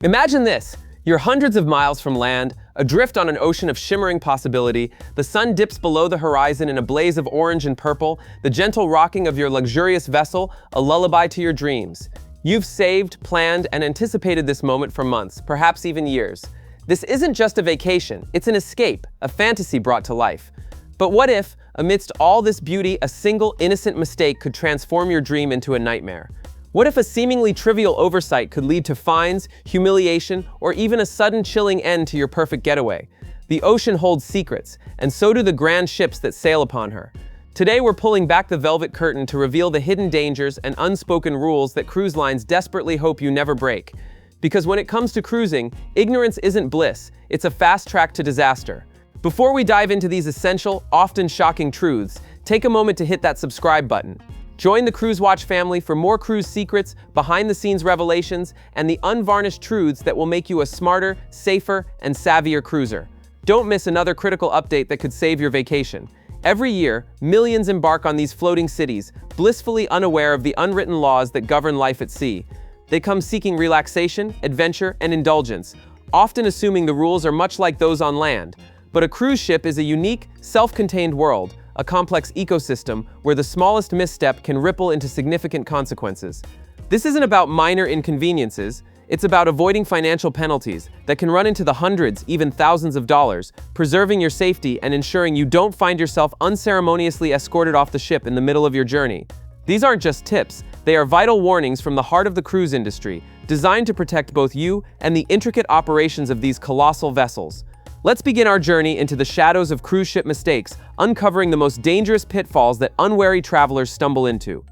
Imagine this. You're hundreds of miles from land, adrift on an ocean of shimmering possibility. The sun dips below the horizon in a blaze of orange and purple, the gentle rocking of your luxurious vessel, a lullaby to your dreams. You've saved, planned, and anticipated this moment for months, perhaps even years. This isn't just a vacation, it's an escape, a fantasy brought to life. But what if, amidst all this beauty, a single innocent mistake could transform your dream into a nightmare? What if a seemingly trivial oversight could lead to fines, humiliation, or even a sudden chilling end to your perfect getaway? The ocean holds secrets, and so do the grand ships that sail upon her. Today we're pulling back the velvet curtain to reveal the hidden dangers and unspoken rules that cruise lines desperately hope you never break. Because when it comes to cruising, ignorance isn't bliss, it's a fast track to disaster. Before we dive into these essential, often shocking truths, take a moment to hit that subscribe button. Join the Cruise Watch family for more cruise secrets, behind-the-scenes revelations, and the unvarnished truths that will make you a smarter, safer, and savvier cruiser. Don't miss another critical update that could save your vacation. Every year, millions embark on these floating cities, blissfully unaware of the unwritten laws that govern life at sea. They come seeking relaxation, adventure, and indulgence, often assuming the rules are much like those on land. But a cruise ship is a unique, self-contained world, a complex ecosystem where the smallest misstep can ripple into significant consequences. This isn't about minor inconveniences, it's about avoiding financial penalties that can run into the hundreds, even thousands of dollars, preserving your safety and ensuring you don't find yourself unceremoniously escorted off the ship in the middle of your journey. These aren't just tips, they are vital warnings from the heart of the cruise industry, designed to protect both you and the intricate operations of these colossal vessels. Let's begin our journey into the shadows of cruise ship mistakes, uncovering the most dangerous pitfalls that unwary travelers stumble into.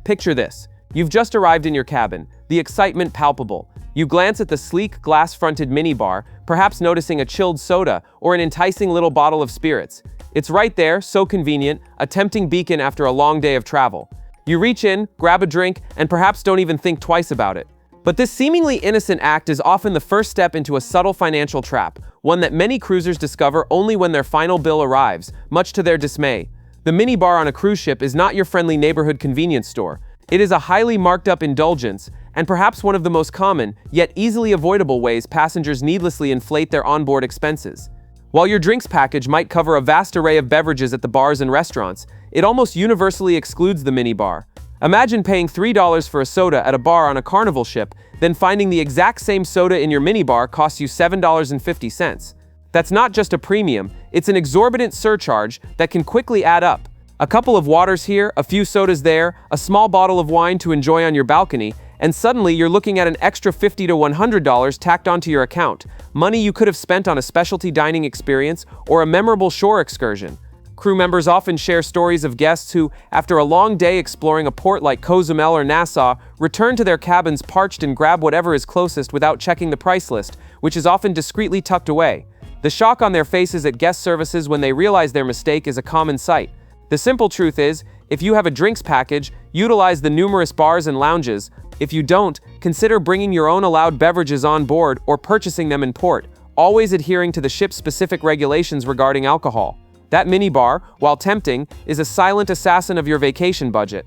Picture this. You've just arrived in your cabin, the excitement palpable. You glance at the sleek, glass-fronted minibar, perhaps noticing a chilled soda or an enticing little bottle of spirits. It's right there, so convenient, a tempting beacon after a long day of travel. You reach in, grab a drink, and perhaps don't even think twice about it. But this seemingly innocent act is often the first step into a subtle financial trap, one that many cruisers discover only when their final bill arrives, much to their dismay. The minibar on a cruise ship is not your friendly neighborhood convenience store. It is a highly marked up indulgence, and perhaps one of the most common, yet easily avoidable ways passengers needlessly inflate their onboard expenses. While your drinks package might cover a vast array of beverages at the bars and restaurants, it almost universally excludes the minibar. Imagine paying $3 for a soda at a bar on a Carnival ship, then finding the exact same soda in your minibar costs you $7.50. That's not just a premium, it's an exorbitant surcharge that can quickly add up. A couple of waters here, a few sodas there, a small bottle of wine to enjoy on your balcony, and suddenly you're looking at an extra $50 to $100 tacked onto your account, money you could have spent on a specialty dining experience or a memorable shore excursion. Crew members often share stories of guests who, after a long day exploring a port like Cozumel or Nassau, return to their cabins parched and grab whatever is closest without checking the price list, which is often discreetly tucked away. The shock on their faces at guest services when they realize their mistake is a common sight. The simple truth is, if you have a drinks package, utilize the numerous bars and lounges. If you don't, consider bringing your own allowed beverages on board or purchasing them in port, always adhering to the ship's specific regulations regarding alcohol. That minibar, while tempting, is a silent assassin of your vacation budget.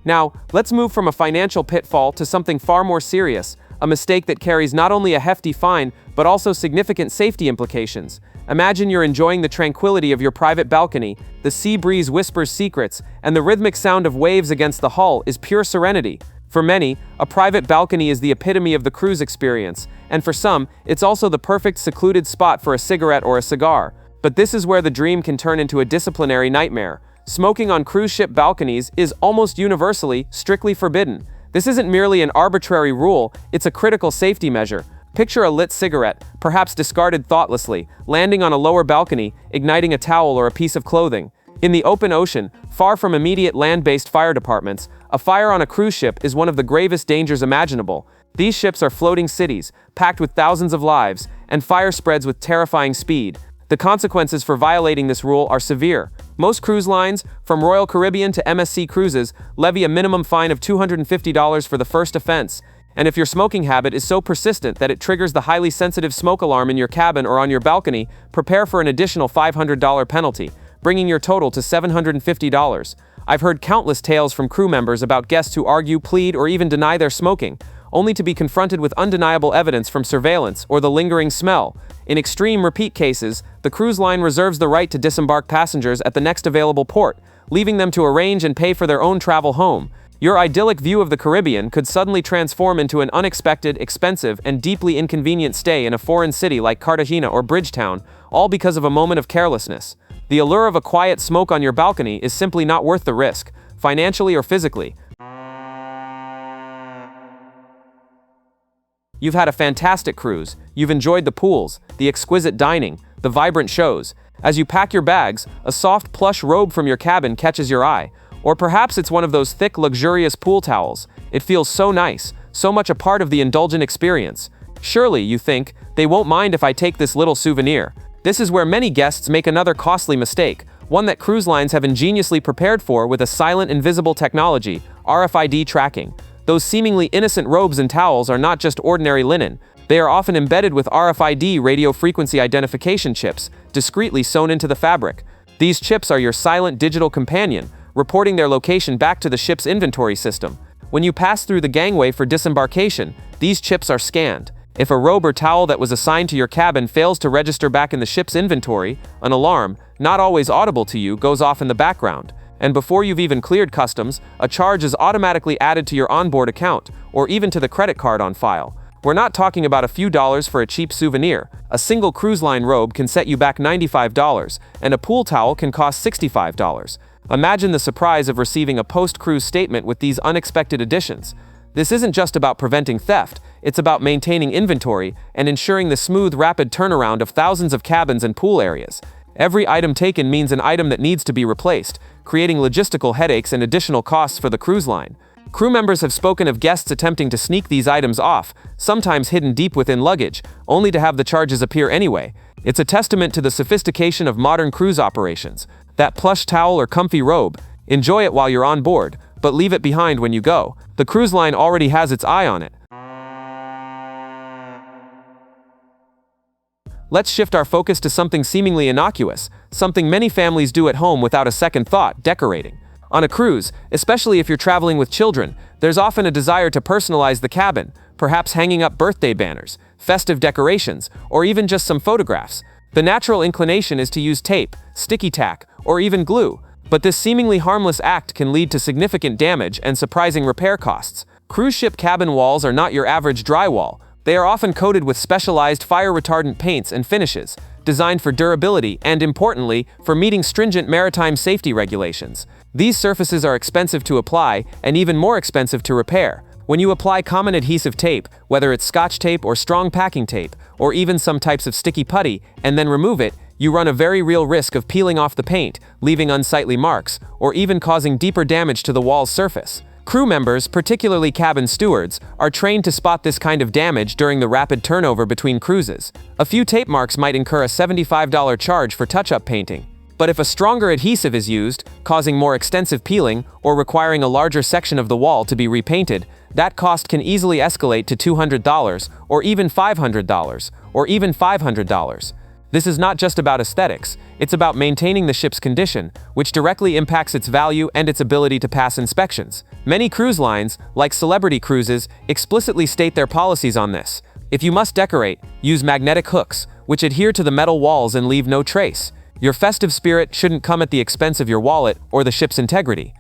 Now, let's move from a financial pitfall to something far more serious, a mistake that carries not only a hefty fine, but also significant safety implications. Imagine you're enjoying the tranquility of your private balcony, the sea breeze whispers secrets, and the rhythmic sound of waves against the hull is pure serenity. For many, a private balcony is the epitome of the cruise experience, and for some, it's also the perfect secluded spot for a cigarette or a cigar. But this is where the dream can turn into a disciplinary nightmare. Smoking on cruise ship balconies is almost universally, strictly forbidden. This isn't merely an arbitrary rule, it's a critical safety measure. Picture a lit cigarette, perhaps discarded thoughtlessly, landing on a lower balcony, igniting a towel or a piece of clothing. In the open ocean, far from immediate land-based fire departments, a fire on a cruise ship is one of the gravest dangers imaginable. These ships are floating cities, packed with thousands of lives, and fire spreads with terrifying speed. The consequences for violating this rule are severe. Most cruise lines, from Royal Caribbean to MSC Cruises, levy a minimum fine of $250 for the first offense. And if your smoking habit is so persistent that it triggers the highly sensitive smoke alarm in your cabin or on your balcony, prepare for an additional $500 penalty. bringing your total to $750. I've heard countless tales from crew members about guests who argue, plead, or even deny their smoking, only to be confronted with undeniable evidence from surveillance or the lingering smell. In extreme repeat cases, the cruise line reserves the right to disembark passengers at the next available port, leaving them to arrange and pay for their own travel home. Your idyllic view of the Caribbean could suddenly transform into an unexpected, expensive, and deeply inconvenient stay in a foreign city like Cartagena or Bridgetown, all because of a moment of carelessness. The allure of a quiet smoke on your balcony is simply not worth the risk, financially or physically. You've had a fantastic cruise. You've enjoyed the pools, the exquisite dining, the vibrant shows. As you pack your bags, a soft plush robe from your cabin catches your eye. Or perhaps it's one of those thick, luxurious pool towels. It feels so nice, so much a part of the indulgent experience. Surely, you think, they won't mind if I take this little souvenir. This is where many guests make another costly mistake, one that cruise lines have ingeniously prepared for with a silent, invisible technology, RFID tracking. Those seemingly innocent robes and towels are not just ordinary linen. They are often embedded with RFID radio frequency identification chips, discreetly sewn into the fabric. These chips are your silent digital companion, reporting their location back to the ship's inventory system. When you pass through the gangway for disembarkation, these chips are scanned. If a robe or towel that was assigned to your cabin fails to register back in the ship's inventory, an alarm, not always audible to you, goes off in the background. And before you've even cleared customs, a charge is automatically added to your onboard account, or even to the credit card on file. We're not talking about a few dollars for a cheap souvenir. A single cruise line robe can set you back $95, and a pool towel can cost $65. Imagine the surprise of receiving a post-cruise statement with these unexpected additions. This isn't just about preventing theft, it's about maintaining inventory and ensuring the smooth, rapid turnaround of thousands of cabins and pool areas. Every item taken means an item that needs to be replaced, creating logistical headaches and additional costs for the cruise line. Crew members have spoken of guests attempting to sneak these items off, sometimes hidden deep within luggage, only to have the charges appear anyway. It's a testament to the sophistication of modern cruise operations. That plush towel or comfy robe, enjoy it while you're on board, but leave it behind when you go. The cruise line already has its eye on it. Let's shift our focus to something seemingly innocuous, something many families do at home without a second thought: decorating. On a cruise, especially if you're traveling with children, there's often a desire to personalize the cabin, perhaps hanging up birthday banners, festive decorations, or even just some photographs. The natural inclination is to use tape, sticky tack, or even glue, but this seemingly harmless act can lead to significant damage and surprising repair costs. Cruise ship cabin walls are not your average drywall. They are often coated with specialized fire-retardant paints and finishes, designed for durability and, importantly, for meeting stringent maritime safety regulations. These surfaces are expensive to apply and even more expensive to repair. When you apply common adhesive tape, whether it's Scotch tape or strong packing tape, or even some types of sticky putty, and then remove it, you run a very real risk of peeling off the paint, leaving unsightly marks, or even causing deeper damage to the wall's surface. Crew members, particularly cabin stewards, are trained to spot this kind of damage during the rapid turnover between cruises. A few tape marks might incur a $75 charge for touch-up painting. But if a stronger adhesive is used, causing more extensive peeling, or requiring a larger section of the wall to be repainted, that cost can easily escalate to $200, or even $500, or even $500. This is not just about aesthetics, it's about maintaining the ship's condition, which directly impacts its value and its ability to pass inspections. Many cruise lines, like Celebrity Cruises, explicitly state their policies on this. If you must decorate, use magnetic hooks, which adhere to the metal walls and leave no trace. Your festive spirit shouldn't come at the expense of your wallet or the ship's integrity.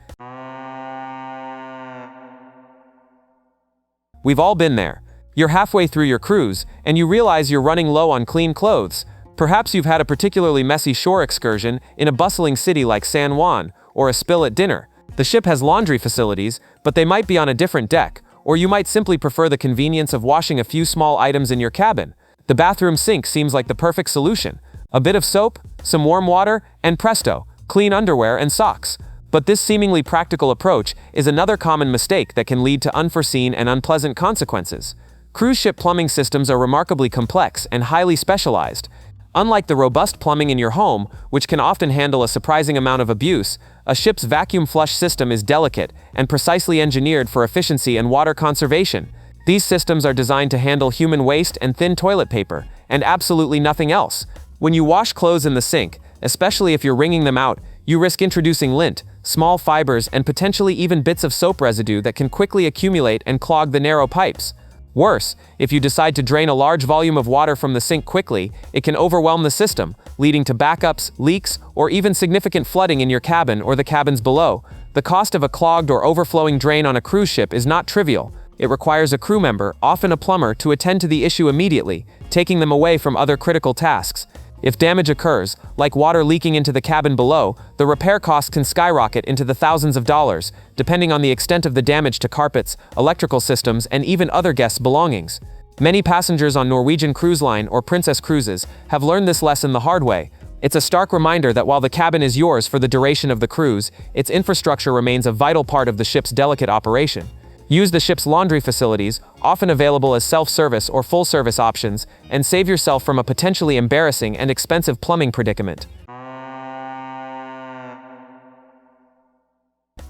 We've all been there. You're halfway through your cruise, and you realize you're running low on clean clothes. Perhaps you've had a particularly messy shore excursion in a bustling city like San Juan, or a spill at dinner. The ship has laundry facilities, but they might be on a different deck, or you might simply prefer the convenience of washing a few small items in your cabin. The bathroom sink seems like the perfect solution. A bit of soap, some warm water, and presto, clean underwear and socks. But this seemingly practical approach is another common mistake that can lead to unforeseen and unpleasant consequences. Cruise ship plumbing systems are remarkably complex and highly specialized. Unlike the robust plumbing in your home, which can often handle a surprising amount of abuse, a ship's vacuum flush system is delicate and precisely engineered for efficiency and water conservation. These systems are designed to handle human waste and thin toilet paper, and absolutely nothing else. When you wash clothes in the sink, Especially if you're wringing them out, you risk introducing lint, small fibers, and potentially even bits of soap residue that can quickly accumulate and clog the narrow pipes. Worse, if you decide to drain a large volume of water from the sink quickly, it can overwhelm the system, leading to backups, leaks, or even significant flooding in your cabin or the cabins below. The cost of a clogged or overflowing drain on a cruise ship is not trivial. It requires a crew member, often a plumber, to attend to the issue immediately, taking them away from other critical tasks. If damage occurs, like water leaking into the cabin below, the repair costs can skyrocket into the thousands of dollars, depending on the extent of the damage to carpets, electrical systems, and even other guests' belongings. Many passengers on Norwegian Cruise Line or Princess Cruises have learned this lesson the hard way. It's a stark reminder that while the cabin is yours for the duration of the cruise, its infrastructure remains a vital part of the ship's delicate operation. Use the ship's laundry facilities, often available as self-service or full-service options, and save yourself from a potentially embarrassing and expensive plumbing predicament.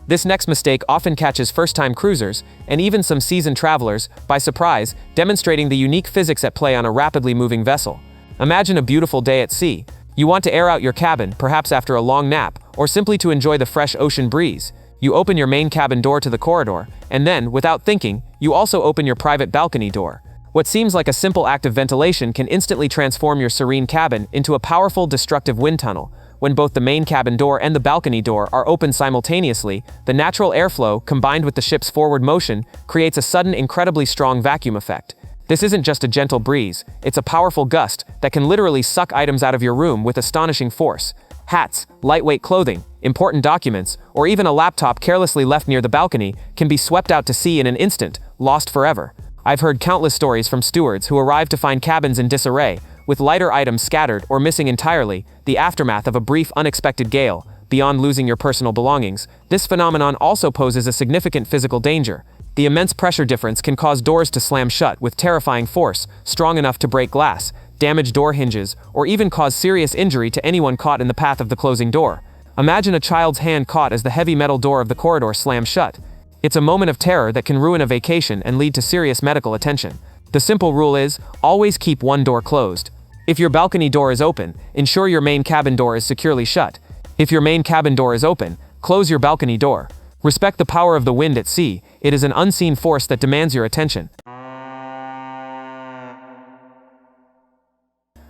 This next mistake often catches first-time cruisers, and even some seasoned travelers, by surprise, demonstrating the unique physics at play on a rapidly moving vessel. Imagine a beautiful day at sea. You want to air out your cabin, perhaps after a long nap, or simply to enjoy the fresh ocean breeze. You open your main cabin door to the corridor, and then, without thinking, you also open your private balcony door. What seems like a simple act of ventilation can instantly transform your serene cabin into a powerful, destructive wind tunnel. When both the main cabin door and the balcony door are open simultaneously, the natural airflow, combined with the ship's forward motion, creates a sudden, incredibly strong vacuum effect. This isn't just a gentle breeze, it's a powerful gust that can literally suck items out of your room with astonishing force. Hats, lightweight clothing, important documents, or even a laptop carelessly left near the balcony can be swept out to sea in an instant, lost forever. I've heard countless stories from stewards who arrived to find cabins in disarray, with lighter items scattered or missing entirely, the aftermath of a brief, unexpected gale. Beyond losing your personal belongings, this phenomenon also poses a significant physical danger. The immense pressure difference can cause doors to slam shut with terrifying force, strong enough to break glass, damage door hinges, or even cause serious injury to anyone caught in the path of the closing door. Imagine a child's hand caught as the heavy metal door of the corridor slams shut. It's a moment of terror that can ruin a vacation and lead to serious medical attention. The simple rule is, always keep one door closed. If your balcony door is open, ensure your main cabin door is securely shut. If your main cabin door is open, close your balcony door. Respect the power of the wind at sea. It is an unseen force that demands your attention.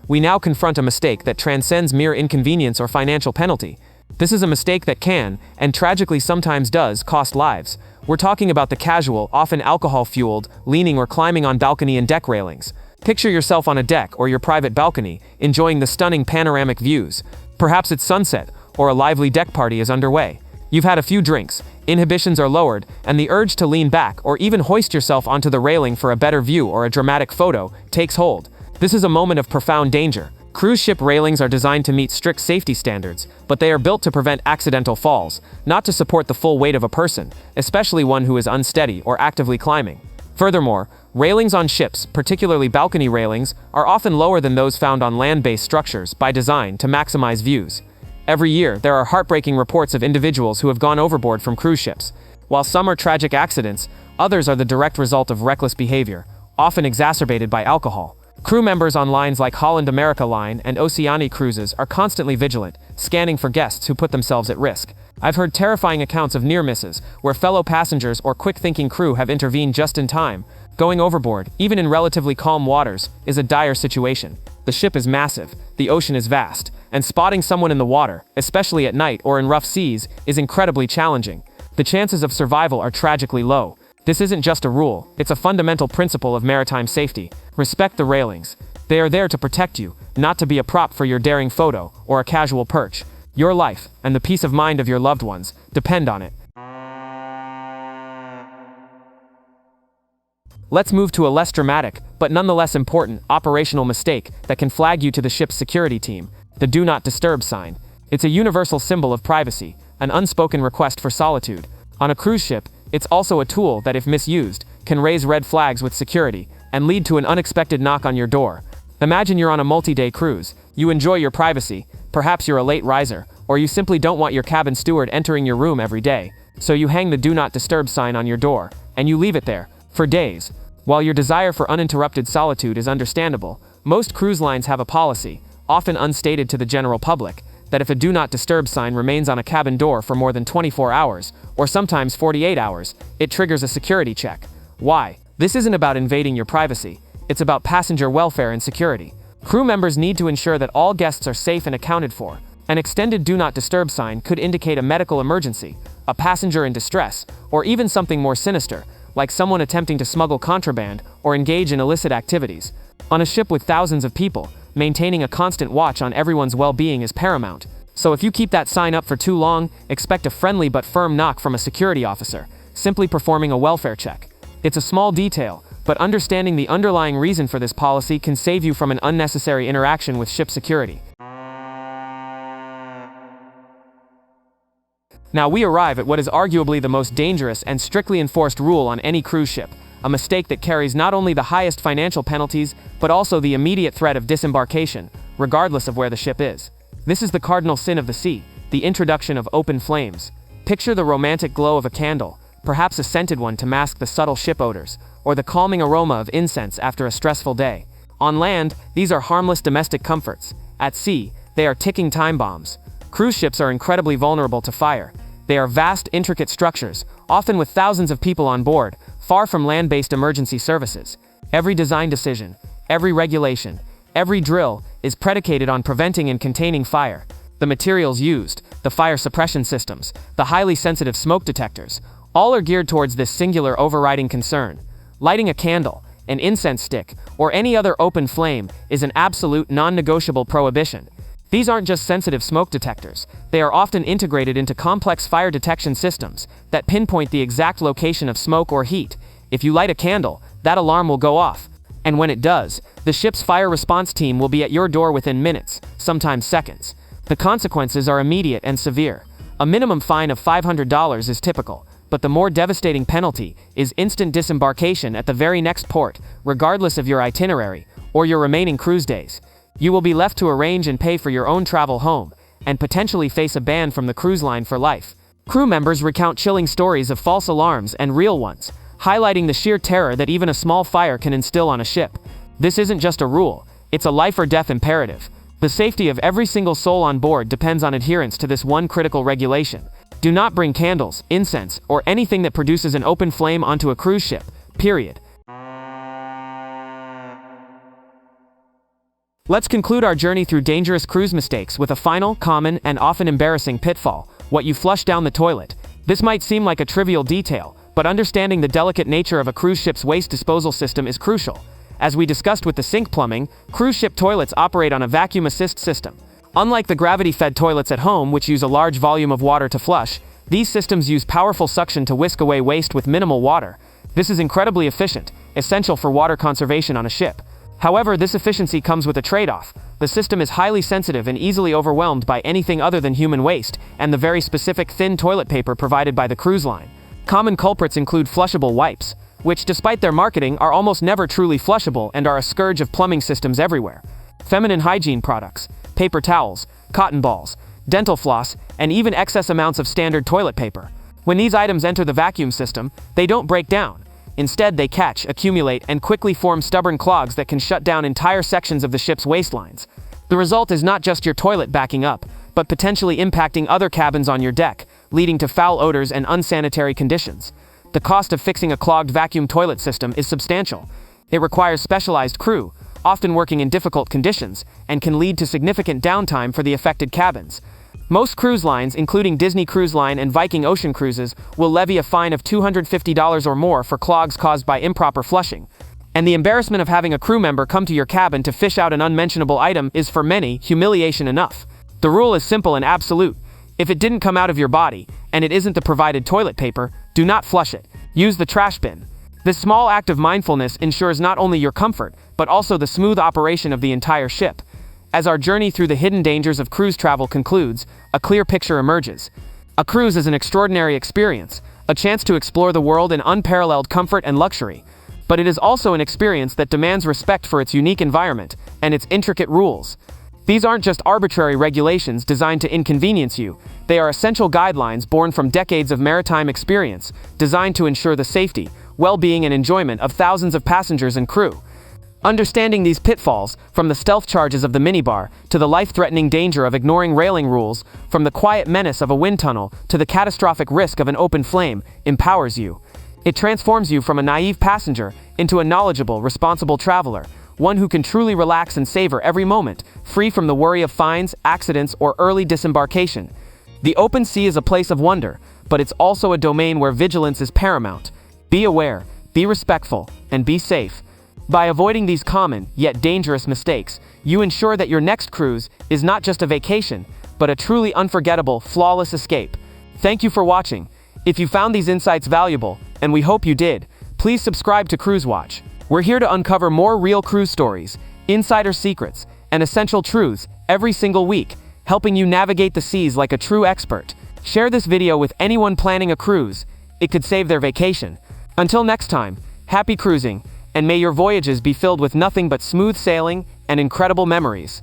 We now confront a mistake that transcends mere inconvenience or financial penalty. This is a mistake that can, and tragically sometimes does, cost lives. We're talking about the casual, often alcohol-fueled, leaning or climbing on balcony and deck railings. Picture yourself on a deck or your private balcony, enjoying the stunning panoramic views. Perhaps it's sunset, or a lively deck party is underway. You've had a few drinks, inhibitions are lowered, and the urge to lean back or even hoist yourself onto the railing for a better view or a dramatic photo takes hold. This is a moment of profound danger. Cruise ship railings are designed to meet strict safety standards, but they are built to prevent accidental falls, not to support the full weight of a person, especially one who is unsteady or actively climbing. Furthermore, railings on ships, particularly balcony railings, are often lower than those found on land-based structures by design to maximize views. Every year, there are heartbreaking reports of individuals who have gone overboard from cruise ships. While some are tragic accidents, others are the direct result of reckless behavior, often exacerbated by alcohol. Crew members on lines like Holland America Line and Oceania Cruises are constantly vigilant, scanning for guests who put themselves at risk. I've heard terrifying accounts of near misses, where fellow passengers or quick-thinking crew have intervened just in time. Going overboard, even in relatively calm waters, is a dire situation. The ship is massive, the ocean is vast, and spotting someone in the water, especially at night or in rough seas, is incredibly challenging. The chances of survival are tragically low. This isn't just a rule, it's a fundamental principle of maritime safety. Respect the railings. They are there to protect you, not to be a prop for your daring photo or a casual perch. Your life, and the peace of mind of your loved ones, depend on it. Let's move to a less dramatic, but nonetheless important, operational mistake that can flag you to the ship's security team: the Do Not Disturb sign. It's a universal symbol of privacy, an unspoken request for solitude. On a cruise ship, it's also a tool that, if misused, can raise red flags with security and lead to an unexpected knock on your door. Imagine you're on a multi-day cruise. You enjoy your privacy, perhaps you're a late riser, or you simply don't want your cabin steward entering your room every day. So you hang the Do Not Disturb sign on your door, and you leave it there, for days. While your desire for uninterrupted solitude is understandable, most cruise lines have a policy, often unstated to the general public, that if a do not disturb sign remains on a cabin door for more than 24 hours, or sometimes 48 hours, it triggers a security check. Why? This isn't about invading your privacy. It's about passenger welfare and security. Crew members need to ensure that all guests are safe and accounted for. An extended do not disturb sign could indicate a medical emergency, a passenger in distress, or even something more sinister, like someone attempting to smuggle contraband or engage in illicit activities. On a ship with thousands of people, maintaining a constant watch on everyone's well-being is paramount. So if you keep that sign up for too long, expect a friendly but firm knock from a security officer, simply performing a welfare check. It's a small detail, but understanding the underlying reason for this policy can save you from an unnecessary interaction with ship security. Now we arrive at what is arguably the most dangerous and strictly enforced rule on any cruise ship, a mistake that carries not only the highest financial penalties, but also the immediate threat of disembarkation, regardless of where the ship is. This is the cardinal sin of the sea, the introduction of open flames. Picture the romantic glow of a candle, perhaps a scented one to mask the subtle ship odors, or the calming aroma of incense after a stressful day. On land, these are harmless domestic comforts. At sea, they are ticking time bombs. Cruise ships are incredibly vulnerable to fire. They are vast, intricate structures, often with thousands of people on board, far from land-based emergency services. Every design decision, every regulation, every drill is predicated on preventing and containing fire. The materials used, the fire suppression systems, the highly sensitive smoke detectors, all are geared towards this singular overriding concern. Lighting a candle, an incense stick, or any other open flame is an absolute non-negotiable prohibition. These aren't just sensitive smoke detectors, they are often integrated into complex fire detection systems that pinpoint the exact location of smoke or heat. If you light a candle, that alarm will go off. And when it does, the ship's fire response team will be at your door within minutes, sometimes seconds. The consequences are immediate and severe. A minimum fine of $500 is typical, but the more devastating penalty is instant disembarkation at the very next port, regardless of your itinerary or your remaining cruise days. You will be left to arrange and pay for your own travel home, and potentially face a ban from the cruise line for life. Crew members recount chilling stories of false alarms and real ones, highlighting the sheer terror that even a small fire can instill on a ship. This isn't just a rule, it's a life or death imperative. The safety of every single soul on board depends on adherence to this one critical regulation. Do not bring candles, incense, or anything that produces an open flame onto a cruise ship, period. Let's conclude our journey through dangerous cruise mistakes with a final, common, and often embarrassing pitfall: what you flush down the toilet. This might seem like a trivial detail, but understanding the delicate nature of a cruise ship's waste disposal system is crucial. As we discussed with the sink plumbing, cruise ship toilets operate on a vacuum assist system. Unlike the gravity-fed toilets at home, which use a large volume of water to flush, these systems use powerful suction to whisk away waste with minimal water. This is incredibly efficient, essential for water conservation on a ship. However, this efficiency comes with a trade-off. The system is highly sensitive and easily overwhelmed by anything other than human waste, and the very specific thin toilet paper provided by the cruise line. Common culprits include flushable wipes, which, despite their marketing, are almost never truly flushable and are a scourge of plumbing systems everywhere. Feminine hygiene products, paper towels, cotton balls, dental floss, and even excess amounts of standard toilet paper. When these items enter the vacuum system, they don't break down. Instead, they catch, accumulate, and quickly form stubborn clogs that can shut down entire sections of the ship's waistlines. The result is not just your toilet backing up, but potentially impacting other cabins on your deck, leading to foul odors and unsanitary conditions. The cost of fixing a clogged vacuum toilet system is substantial. It requires specialized crew, often working in difficult conditions, and can lead to significant downtime for the affected cabins. Most cruise lines, including Disney Cruise Line and Viking Ocean Cruises, will levy a fine of $250 or more for clogs caused by improper flushing. And the embarrassment of having a crew member come to your cabin to fish out an unmentionable item is, for many, humiliation enough. The rule is simple and absolute. If it didn't come out of your body, and it isn't the provided toilet paper, do not flush it. Use the trash bin. This small act of mindfulness ensures not only your comfort, but also the smooth operation of the entire ship. As our journey through the hidden dangers of cruise travel concludes, a clear picture emerges. A cruise is an extraordinary experience, a chance to explore the world in unparalleled comfort and luxury. But it is also an experience that demands respect for its unique environment and its intricate rules. These aren't just arbitrary regulations designed to inconvenience you. They are essential guidelines born from decades of maritime experience, designed to ensure the safety, well-being, and enjoyment of thousands of passengers and crew. Understanding these pitfalls, from the stealth charges of the minibar, to the life-threatening danger of ignoring railing rules, from the quiet menace of a wind tunnel, to the catastrophic risk of an open flame, empowers you. It transforms you from a naive passenger into a knowledgeable, responsible traveler, one who can truly relax and savor every moment, free from the worry of fines, accidents, or early disembarkation. The open sea is a place of wonder, but it's also a domain where vigilance is paramount. Be aware, be respectful, and be safe. By avoiding these common, yet dangerous mistakes, you ensure that your next cruise is not just a vacation, but a truly unforgettable, flawless escape. Thank you for watching. If you found these insights valuable, and we hope you did, please subscribe to Cruise Watch. We're here to uncover more real cruise stories, insider secrets, and essential truths every single week, helping you navigate the seas like a true expert. Share this video with anyone planning a cruise. It could save their vacation. Until next time, happy cruising, and may your voyages be filled with nothing but smooth sailing and incredible memories.